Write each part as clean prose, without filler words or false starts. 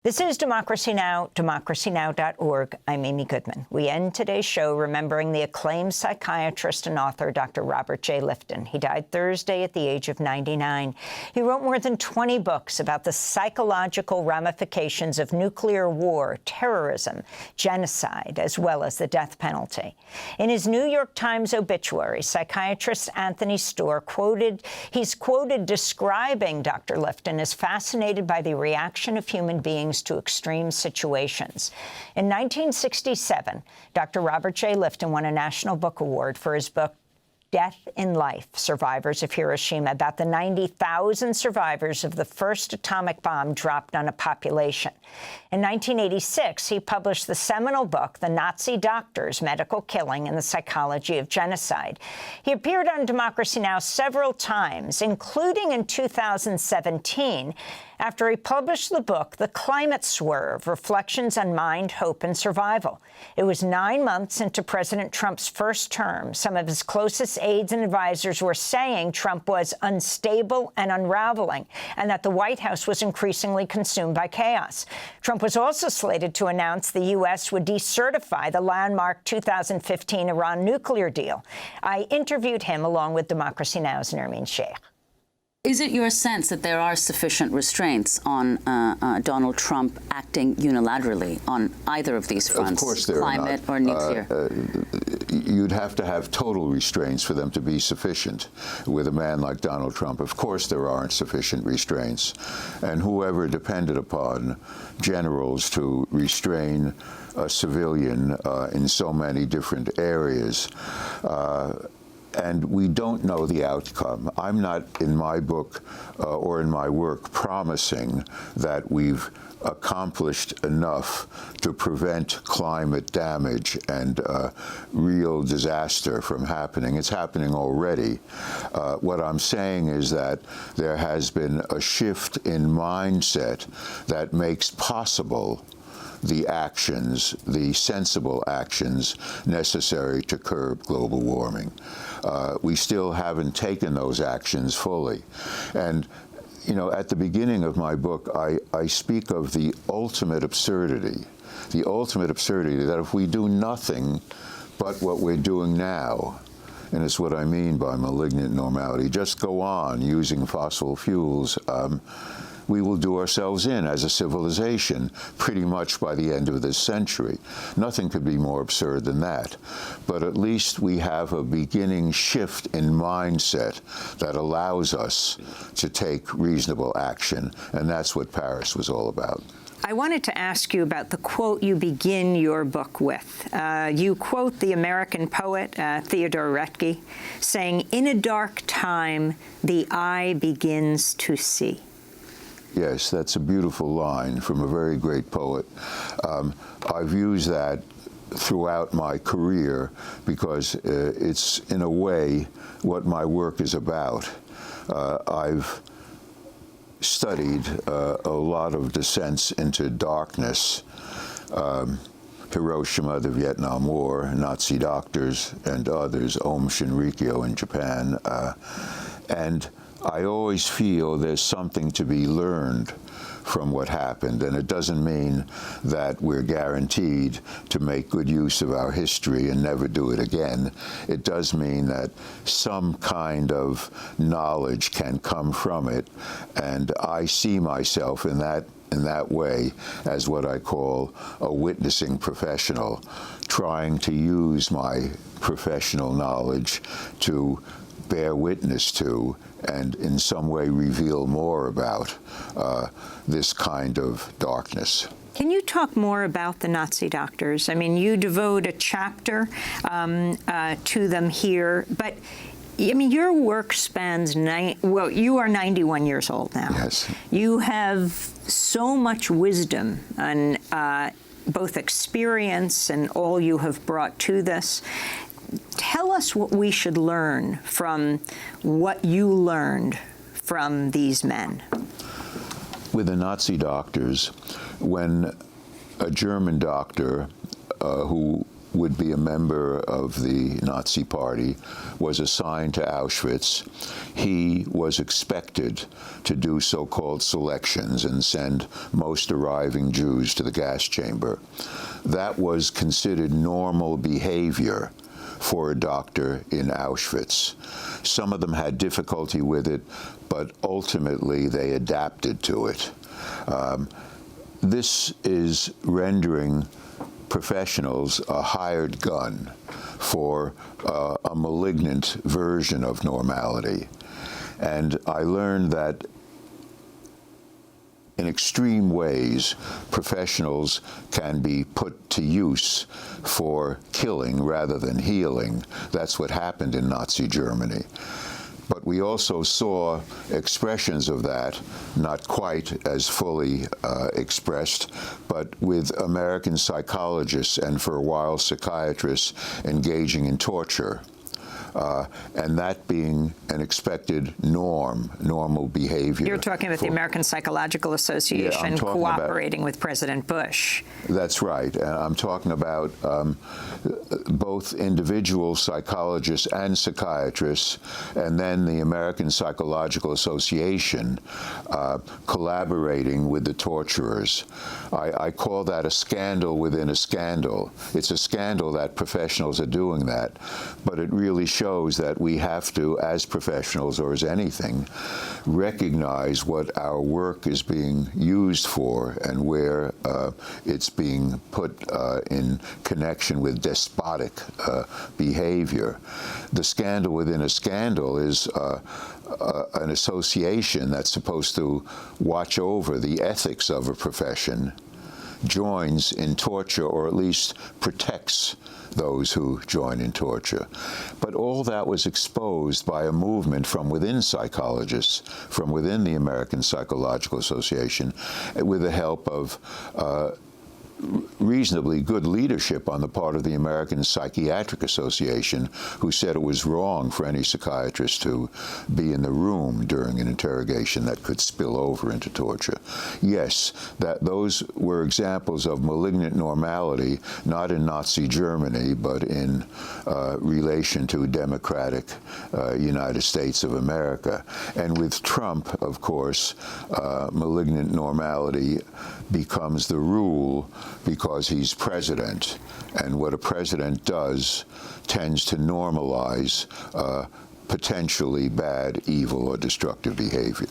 This is Democracy Now!, democracynow.org. I'm Amy Goodman. We end today's show remembering the acclaimed psychiatrist and author, Dr. Robert Jay Lifton. He died Thursday at the age of 99. He wrote more than 20 books about the psychological ramifications of nuclear war, terrorism, genocide, as well as the death penalty. In his New York Times obituary, psychiatrist Anthony Storr he's quoted describing Dr. Lifton as fascinated by the reaction of human beings to extreme situations. In 1967, Dr. Robert Jay Lifton won a National Book Award for his book, Death in Life, Survivors of Hiroshima, about the 90,000 survivors of the first atomic bomb dropped on a population. In 1986, he published the seminal book, The Nazi Doctors, Medical Killing and the Psychology of Genocide. He appeared on Democracy Now! Several times, including in 2017, after he published the book, The Climate Swerve, Reflections on Mind, Hope, and Survival. It was 9 months into President Trump's first term. Some of his closest aides and advisors were saying Trump was unstable and unraveling, and that the White House was increasingly consumed by chaos. Trump was also slated to announce the U.S. would decertify the landmark 2015 Iran nuclear deal. I interviewed him along with Democracy Now!'s Nermeen Sheikh. Is it your sense that there are sufficient restraints on Donald Trump acting unilaterally on either of these fronts, of course there climate are not. Or nuclear? You'd have to have total restraints for them to be sufficient with a man like Donald Trump. Of course there aren't sufficient restraints. And whoever depended upon generals to restrain a civilian in so many different areas, and we don't know the outcome. I'm not, in my book or in my work, promising that we've accomplished enough to prevent climate damage and real disaster from happening. It's happening already. What I'm saying is that there has been a shift in mindset that makes possible the actions, the sensible actions necessary to curb global warming. We still haven't taken those actions fully. And, you know, at the beginning of my book, I speak of the ultimate absurdity that if we do nothing but what we're doing now, and it's what I mean by malignant normality, just go on using fossil fuels, we will do ourselves in as a civilization pretty much by the end of this century. Nothing could be more absurd than that. But at least we have a beginning shift in mindset that allows us to take reasonable action, and that's what Paris was all about. I wanted to ask you about the quote you begin your book with. You quote the American poet Theodore Roethke saying, "In a dark time, the eye begins to see." Yes, that's a beautiful line from a very great poet. I've used that throughout my career because it's, in a way, what my work is about. I've studied a lot of descents into darkness. Hiroshima, the Vietnam War, Nazi doctors, and others, Aum Shinrikyo in Japan. And I always feel there's something to be learned from what happened, and it doesn't mean that we're guaranteed to make good use of our history and never do it again. It does mean that some kind of knowledge can come from it, and I see myself in that way as what I call a witnessing professional, trying to use my professional knowledge to bear witness to and in some way reveal more about this kind of darkness. Can you talk more about the Nazi doctors? I mean, you devote a chapter to them here, but I mean, your work spans, you are 91 years old now. Yes. You have so much wisdom and both experience and all you have brought to this. Tell us what we should learn from what you learned from these men. With the Nazi doctors, when a German doctor who would be a member of the Nazi Party, was assigned to Auschwitz. He was expected to do so-called selections and send most arriving Jews to the gas chamber. That was considered normal behavior for a doctor in Auschwitz. Some of them had difficulty with it, but ultimately they adapted to it. This is rendering professionals a hired gun for a malignant version of normality. And I learned that in extreme ways, professionals can be put to use for killing rather than healing. That's what happened in Nazi Germany. But we also saw expressions of that, not quite as fully expressed, but with American psychologists and for a while psychiatrists engaging in torture. And that being an expected normal behavior. You're talking about the American Psychological Association cooperating with President Bush. That's right. And I'm talking about both individual psychologists and psychiatrists, and then the American Psychological Association collaborating with the torturers. I call that a scandal within a scandal. It's a scandal that professionals are doing that, but it really shows that we have to, as professionals or as anything, recognize what our work is being used for and where it's being put in connection with despotic behavior. The scandal within a scandal is an association that's supposed to watch over the ethics of a profession, joins in torture, or at least protects those who join in torture. But all that was exposed by a movement from within psychologists, from within the American Psychological Association, with the help of reasonably good leadership on the part of the American Psychiatric Association, who said it was wrong for any psychiatrist to be in the room during an interrogation that could spill over into torture. Yes, those were examples of malignant normality, not in Nazi Germany, but in relation to democratic United States of America. And with Trump, of course, malignant normality becomes the rule because he's president, and what a president does tends to normalize potentially bad, evil, or destructive behavior.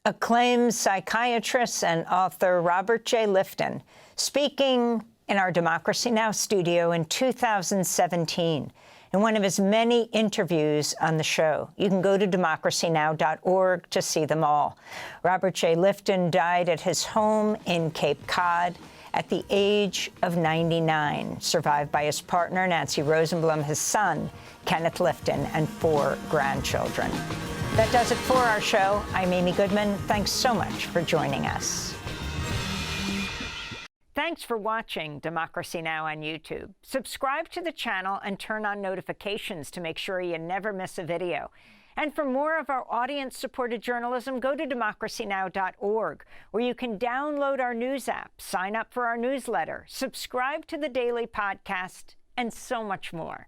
Acclaimed psychiatrist and author Robert Jay Lifton, speaking in our Democracy Now! Studio in 2017. In one of his many interviews on the show. You can go to democracynow.org to see them all. Robert Jay Lifton died at his home in Cape Cod at the age of 99, survived by his partner, Nancy Rosenblum, his son, Kenneth Lifton, and 4 grandchildren. That does it for our show. I'm Amy Goodman. Thanks so much for joining us. Thanks for watching Democracy Now! On YouTube. Subscribe to the channel and turn on notifications to make sure you never miss a video. And for more of our audience-supported journalism, go to democracynow.org, where you can download our news app, sign up for our newsletter, subscribe to the daily podcast, and so much more.